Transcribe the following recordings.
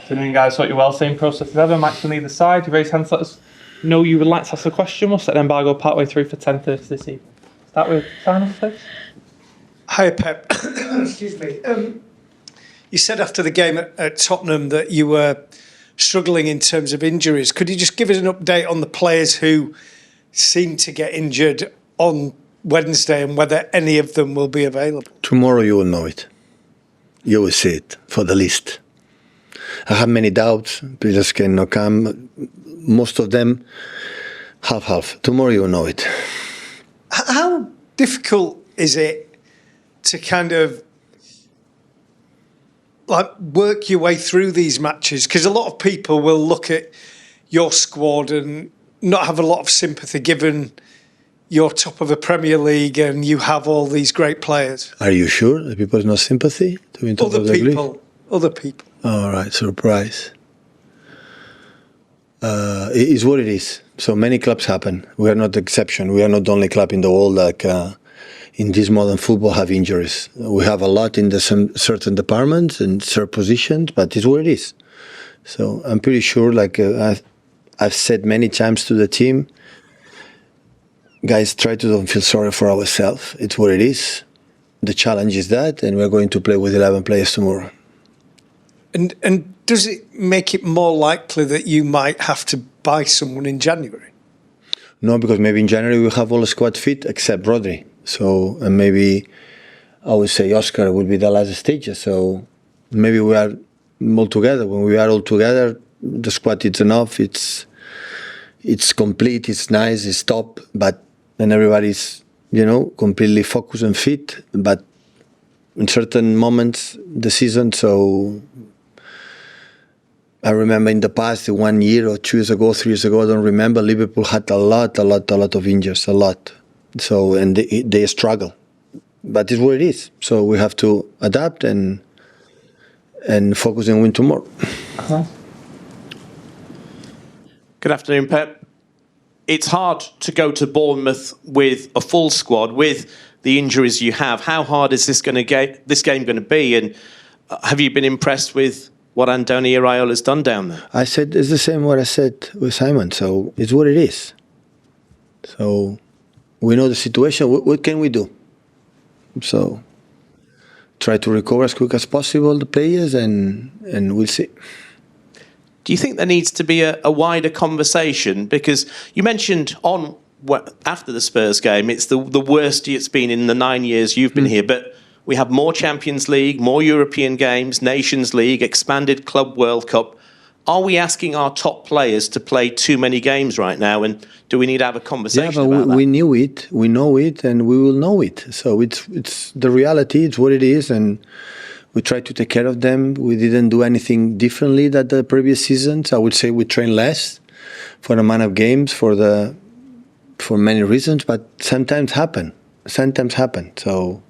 Afternoon, guys. Hope you're well. Same process as ever. Max on either side. You raise hands, let us know you would like to ask a question. We'll set the embargo partway through for 10:30 this evening. Start with Simon, please. Hi, Pep. Excuse me. You said after the game at Tottenham that you were struggling in terms of injuries. Could you just give us an update on the players who seem to get injured on Wednesday and whether any of them will be available? Tomorrow you will know it. You will see it for the list. I have many doubts. Players cannot come. Most of them, half. Tomorrow you will know it. How difficult is it to kind of like work your way through these matches? Because a lot of people will look at your squad and not have a lot of sympathy given you're top of the Premier League and you have all these great players. Are you sure that people have no sympathy to be top of the league? Other people. All right, surprise. It is what it is. So many clubs happen. We are not the exception. We are not the only club in the world that in this modern football have injuries. We have a lot in some certain departments and certain positions, but it's what it is. So I'm pretty sure, like I've said many times to the team, guys, try to don't feel sorry for ourselves. It's what it is. The challenge is that, and we're going to play with 11 players tomorrow. And does it make it more likely that you might have to buy someone in January? No, because maybe in January we have all the squad fit except Rodri. So, and maybe I would say Oscar will be the last stage. So maybe we are all together. When we are all together, the squad is enough. It's complete. It's nice. It's top. But then everybody's completely focused and fit. But in certain moments the season, so. I remember in the past, 1 year or 2 years ago, 3 years ago, I don't remember, Liverpool had a lot of injuries, a lot. So, and they struggle. But it's what it is. So we have to adapt and focus and win tomorrow. Good afternoon, Pep. It's hard to go to Bournemouth with a full squad, with the injuries you have. How hard is this game going to be? And have you been impressed with what Andoni Iraiola's done down there? I said it's the same what I said with Simon. So it's what it is. So we know the situation. What can we do? So try to recover as quick as possible the players, and we'll see. Do you think there needs to be a wider conversation? Because you mentioned after the Spurs game, it's the worst it's been in the 9 years you've been here, but we have more Champions League, more European games, Nations League, expanded Club World Cup. Are we asking our top players to play too many games right now? And do we need to have a conversation about that? We knew it, we know it, and we will know it. So it's the reality, it's what it is, and we try to take care of them. We didn't do anything differently than the previous seasons. I would say we train less for the amount of games, for many reasons, but sometimes happen. So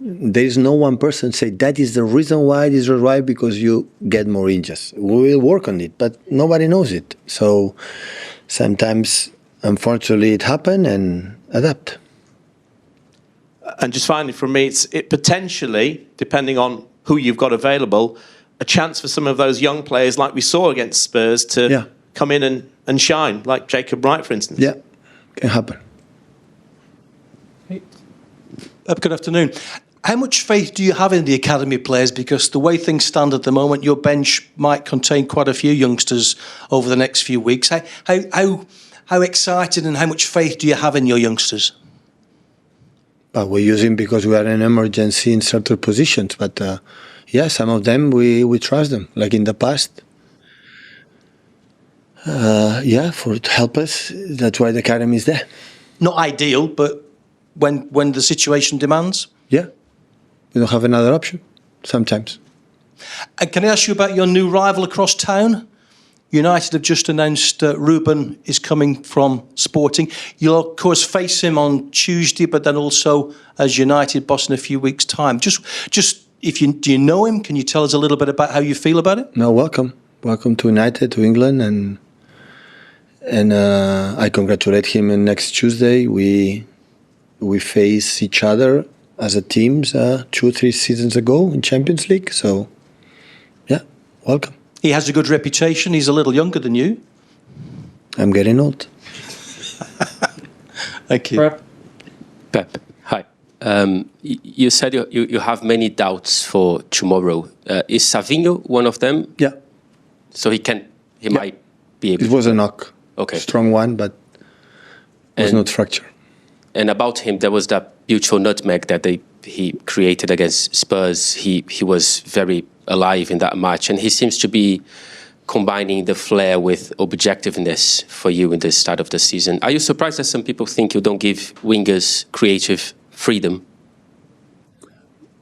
there is no one person say that is the reason why this is right, because you get more injuries. We will work on it, but nobody knows it. So sometimes, unfortunately, it happens, and adapt. And just finally, from me, it potentially, depending on who you've got available, a chance for some of those young players, like we saw against Spurs, to come in and shine, like Jacob Wright, for instance. Yeah, can happen. Good afternoon. How much faith do you have in the academy players? Because the way things stand at the moment, your bench might contain quite a few youngsters over the next few weeks. How excited and how much faith do you have in your youngsters? But we use him because we are in emergency in certain positions. But some of them we trust them, like in the past. For to help us. That's why the academy is there. Not ideal, but when the situation demands. Yeah, we don't have another option. Sometimes. And can I ask you about your new rival across town? United have just announced Ruben is coming from Sporting. You'll, of course, face him on Tuesday, but then also as United boss in a few weeks' time. Just do you know him? Can you tell us a little bit about how you feel about it? No, welcome to United, to England, and I congratulate him. And next Tuesday we face each other as a team 2 or 3 seasons ago in Champions League. So, yeah, welcome. He has a good reputation. He's a little younger than you. I'm getting old. Thank you. Brad? Pep, hi. You said you have many doubts for tomorrow. Is Savinho one of them? Yeah, So he might be able it was a knock. Okay. Strong one, but it was And- not fracture. And about him, there was that beautiful nutmeg that he created against Spurs. He was very alive in that match, and he seems to be combining the flair with objectiveness for you in the start of the season. Are you surprised that some people think you don't give wingers creative freedom?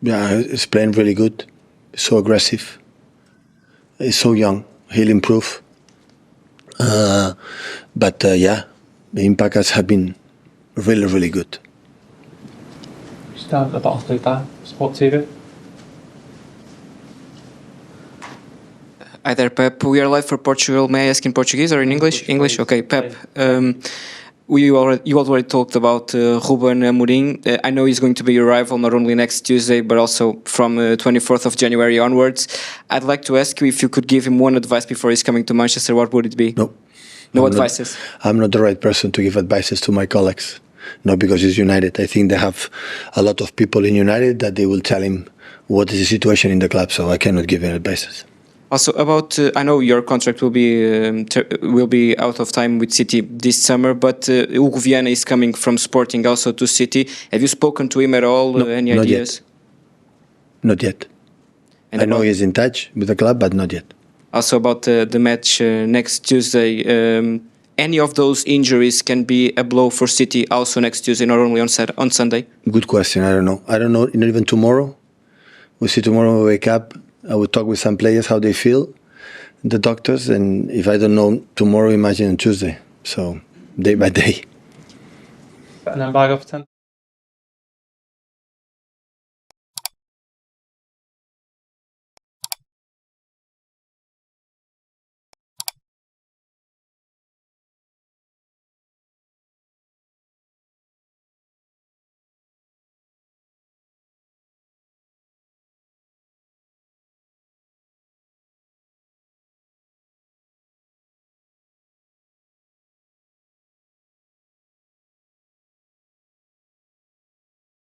Yeah, he's playing really good. So aggressive. He's so young. He'll improve. But yeah, the impact has been really, really good. Just down at the bottom, please, there. Sport TV. Hi there, Pep. We are live for Portugal. May I ask in Portuguese or in English? English, okay. Pep, you already talked about Ruben Amorim. I know he's going to be your rival not only next Tuesday, but also from 24th of January onwards. I'd like to ask you if you could give him one advice before he's coming to Manchester, what would it be? No. No I'm advices? I'm not the right person to give advices to my colleagues. Not because it's United. I think they have a lot of people in United that they will tell him what is the situation in the club, so I cannot give any advices. Also about, I know your contract will be out of time with City this summer, but Hugo Viana is coming from Sporting also to City. Have you spoken to him at all? No, Any not ideas? yet. Not yet. And I know about- he's in touch with the club, but not yet. Also about the match next Tuesday, any of those injuries can be a blow for City also next Tuesday, not only on Sunday? Good question. I don't know. I don't know. Not even tomorrow. We'll see tomorrow when we wake up. I will talk with some players how they feel, the doctors, and if I don't know tomorrow, imagine on Tuesday. So day by day. Set an embargo for 10.